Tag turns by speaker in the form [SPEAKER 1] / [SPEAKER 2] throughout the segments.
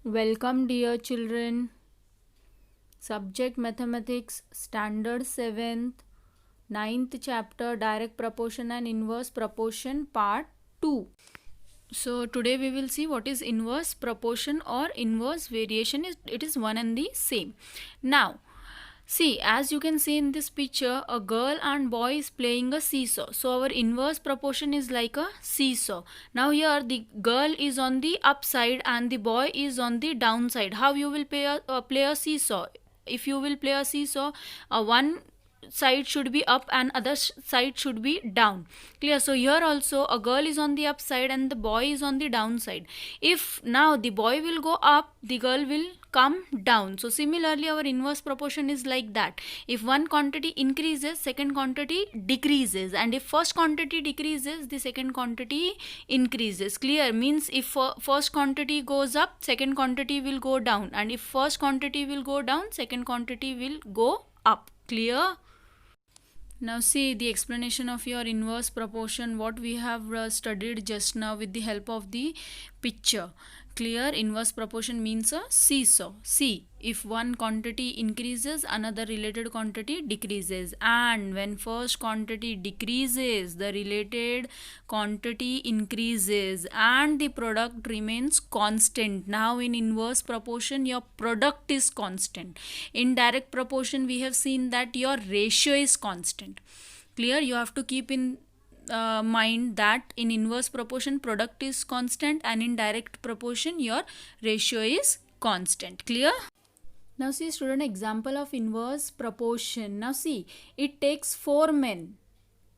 [SPEAKER 1] Welcome, dear children. Subject Mathematics, Standard 7th, ninth chapter, Direct Proportion and Inverse Proportion, Part 2. So, today we will see what is inverse proportion or inverse variation. It is one and the same. Now, see, as you can see in this picture, a girl and boy is playing a seesaw. So our inverse proportion is like a seesaw. Now here the girl is on the upside and the boy is on the downside. How you will play a seesaw? If you will play a seesaw, one side should be up and other side should be down. Clear? So here also a girl is on the upside and the boy is on the downside. If now the boy will go up, the girl will come down. So similarly our inverse proportion is like that. If one quantity increases, second quantity decreases, and if first quantity decreases, the second quantity increases. Clear? Means if first quantity goes up, second quantity will go down, and if first quantity will go down, second quantity will go up. Clear? Now see the explanation of your inverse proportion, what we have studied just now with the help of the picture. Clear? Inverse proportion means a seesaw. See, if one quantity increases, another related quantity decreases, and when first quantity decreases, the related quantity increases, and the product remains constant. Now in inverse proportion your product is constant. In direct proportion we have seen that your ratio is constant. Clear? You have to keep in mind that in inverse proportion product is constant, and in direct proportion your ratio is constant. Clear? Now see student, example of inverse proportion. Now see, it takes 4 men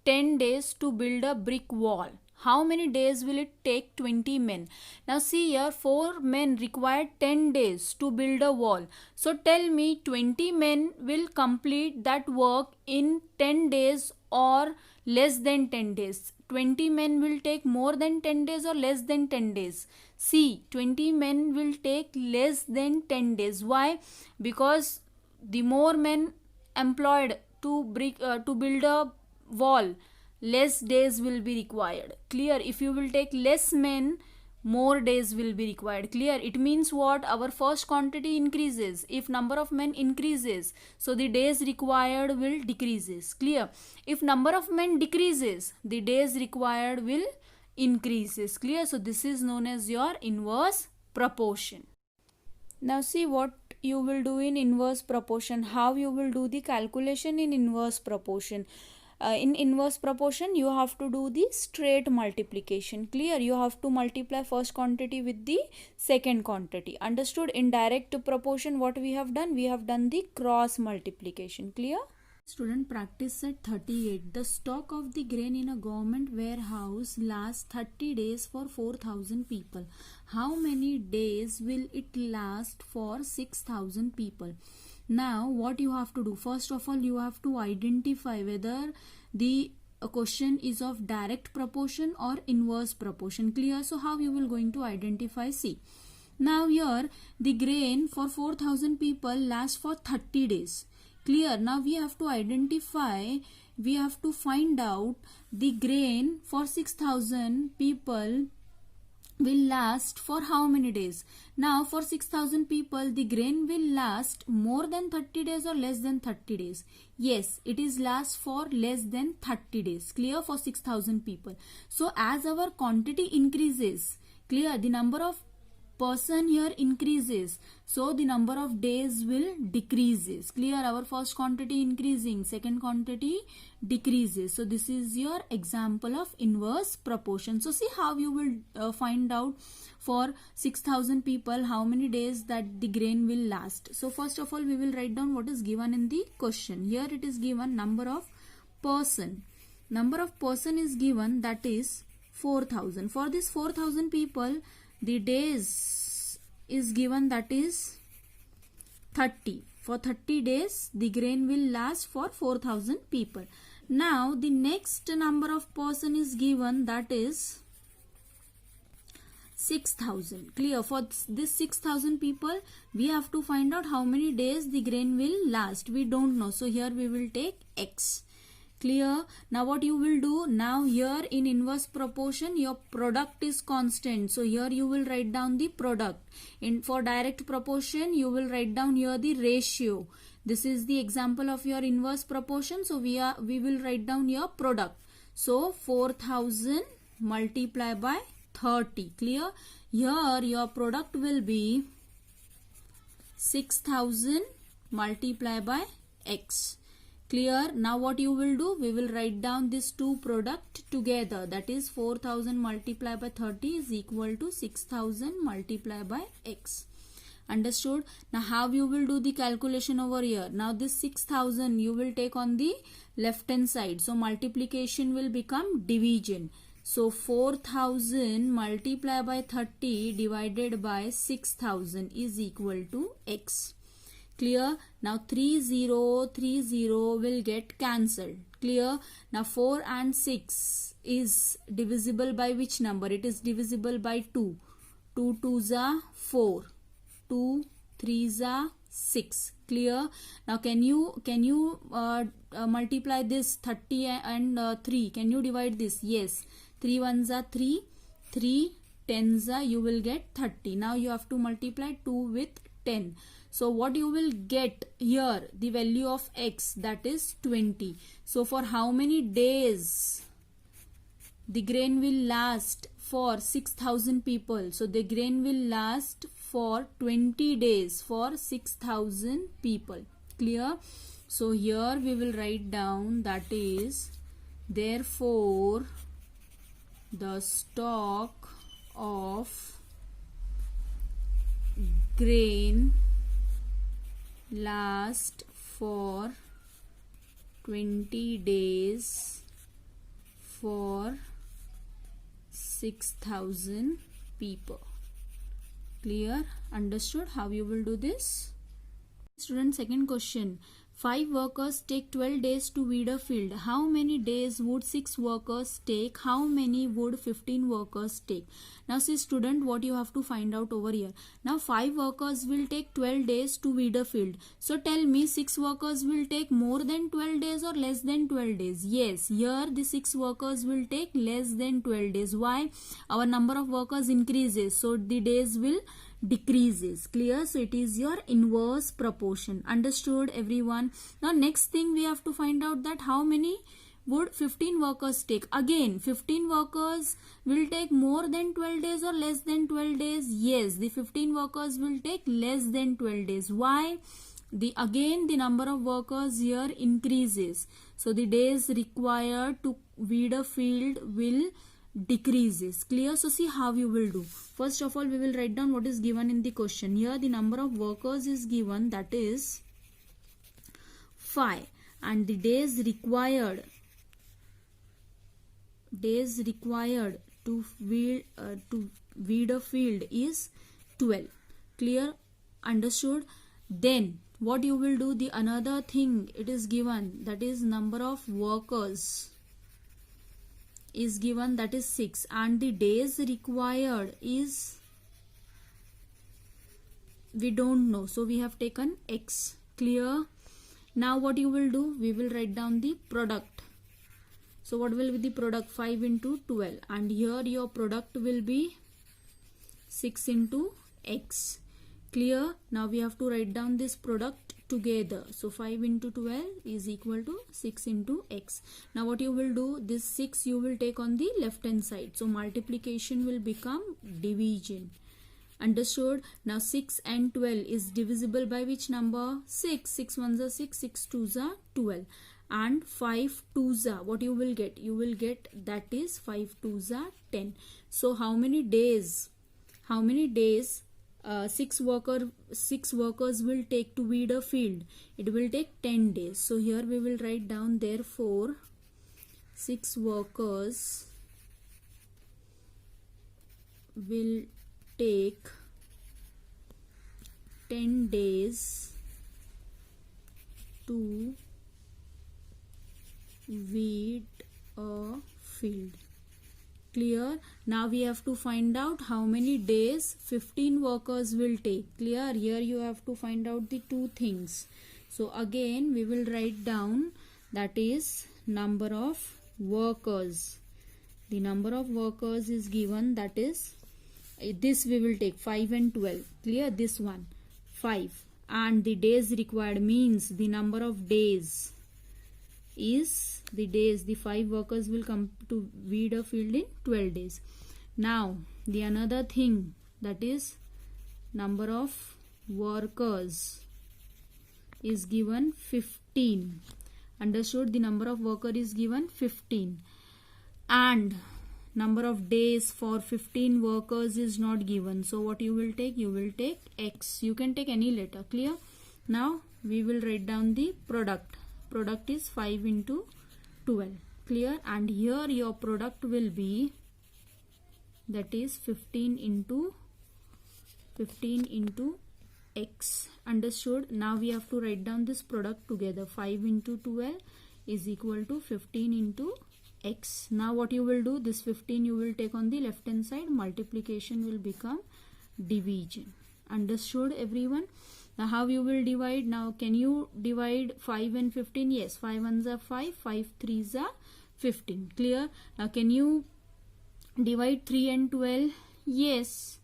[SPEAKER 1] 10 days to build a brick wall. How many days will it take 20 men? Now see here, 4 men required 10 days to build a wall. So tell me 20 men will complete that work in 10 days or less than 10 days. 20 men will take more than 10 days or less than 10 days. See, 20 men will take less than 10 days. Why? Because the more men employed to build a wall, less days will be required. Clear? If you will take less men, more days will be required. Clear? It means what? Our first quantity increases. If number of men increases, so the days required will decreases. Clear? If number of men decreases, the days required will increases. Clear? So this is known as your inverse proportion. Now see what you will do in inverse proportion, how you will do the calculation in inverse proportion. In inverse proportion you have to do the straight multiplication. Clear? You have to multiply first quantity with the second quantity. Understood? In direct proportion what we have done? We have done the cross multiplication. Clear? Student, practice set 38. The stock of the grain in a government warehouse lasts 30 days for 4,000 people. How many days will it last for 6,000 people? Now what you have to do? First of all you have to identify whether the question is of direct proportion or inverse proportion. Clear? So how you will going to identify? See, now here the grain for 4,000 people lasts for 30 days. Clear? Now we have to identify, we have to find out the grain for 6,000 people will last for how many days. Now for 6,000 people the grain will last more than 30 days or less than 30 days. Yes, it is last for less than 30 days. Clear? For 6,000 people. So as our quantity increases, clear, the number of person here increases, so the number of days will decreases. Clear? Our first quantity increasing, second quantity decreases. So this is your example of inverse proportion. So see how you will find out for 6,000 people how many days that the grain will last. So first of all we will write down what is given in the question. Here it is given number of person. Number of person is given, that is 4,000. For this 4,000 people the days is given, that is 30. For 30 days the grain will last for 4,000 people. Now the next number of person is given, that is 6,000. Clear? For this 6,000 people we have to find out how many days the grain will last. We don't know, so here we will take x. Clear? Now what you will do, now here in inverse proportion your product is constant, so here you will write down the product. For direct proportion you will write down here the ratio. This is the example of your inverse proportion, so we will write down your product. So 4000 multiply by 30. Clear? Here your product will be 6000 multiply by x. Clear? Now what you will do, we will write down this two product together, that is 4000 multiply by 30 is equal to 6000 multiply by x. Understood? Now how you will do the calculation over here? Now this 6000 you will take on the left hand side, so multiplication will become division. So 4000 multiply by 30 divided by 6000 is equal to x. Clear? Now 30 will get cancelled. Clear? Now 4 and 6 is divisible by which number? It is divisible by 2. 2 2s are 4. 2 3s are 6. Clear? Now can you multiply this 30 and 3? Can you divide this? Yes. 3 1s are 3. 3 10s are, you will get 30. Now you have to multiply 2 with 10. So what you will get here, the value of x, that is 20. So for how many days the grain will last for 6000 people? So the grain will last for 20 days for 6000 people. Clear? So here we will write down, that is, therefore the stock of grain last for 20 days for 6000 people. Clear? Understood how you will do this? Student, second question. 5 workers take 12 days to weed a field. How many days would 6 workers take? How many would 15 workers take? Now see student, what you have to find out over here. Now 5 workers will take 12 days to weed a field. So tell me, 6 workers will take more than 12 days or less than 12 days? Yes, here the 6 workers will take less than 12 days. Why? Our number of workers increases, so the days will decreases. Clear? So it is your inverse proportion. Understood everyone? Now next thing we have to find out that how many would 15 workers take. Again 15 workers will take more than 12 days or less than 12 days? Yes, the 15 workers will take less than 12 days. Why? Again the number of workers here increases, so the days required to weed a field will decreases. Clear? So see how you will do. First of all, we will write down what is given in the question. Here the number of workers is given, that is 5, and the days required to weed a field is 12. Clear? Understood? Then what you will do, the another thing it is given, that is number of workers is given, that is 6, and the days required is, we don't know, so we have taken x. Clear? Now what you will do, we will write down the product. So what will be the product? 5 into 12, and here your product will be 6 into x. Clear? Now we have to write down this product together. So 5 into 12 is equal to 6 into x. Now what you will do, this 6 you will take on the left hand side, so multiplication will become division. Understood? Now 6 and 12 is divisible by which number? 6. 6 1s are 6, 6 2s are 12, and 5 2s are, what you will get? You will get, that is 5 2s are 10. So how many days 6 workers will take to weed a field? It will take 10 days. So here we will write down, therefore 6 workers will take 10 days to weed a field. Clear? Now we have to find out how many days 15 workers will take. Clear? Here you have to find out the two things. So again we will write down, that is number of workers. The number of workers is given, that is, this we will take 5 and 12. Clear? This one 5, and the days required means the number of days is the 5 workers will come to weed a field in 12 days. Now the another thing, that is number of workers is given 15. Understood? The number of worker is given 15, and number of days for 15 workers is not given. So what you will take? You will take X. You can take any letter. Clear? Now we will write down the product. Product is 5 into 12. Clear? And here your product will be, that is 15 into X. Understood? Now we have to write down this product together. 5 into 12 is equal to 15 into X. Now what you will do? This 15 you will take on the left hand side. Multiplication will become division. Understood everyone? Now how you will divide? Now can you divide 5 and 15? Yes. 5 ones are 5. 5 threes are 15. Clear? Now can you divide 3 and 12? Yes.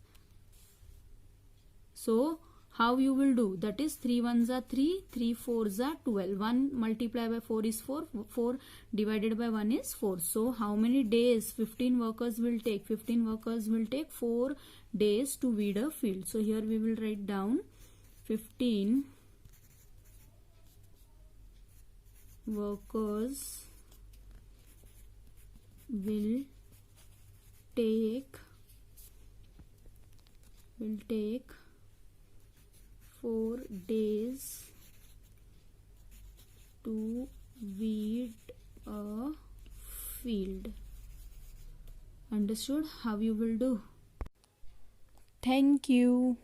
[SPEAKER 1] So how you will do? That is 3 ones are 3, 3 fours are 12. 1 multiplied by 4 is 4. 4 divided by 1 is 4. So how many days 15 workers will take? 15 workers will take 4 days to weed a field. So here we will write down 15 workers will take 4 days to weed a field. Understood? How you will do? Thank you.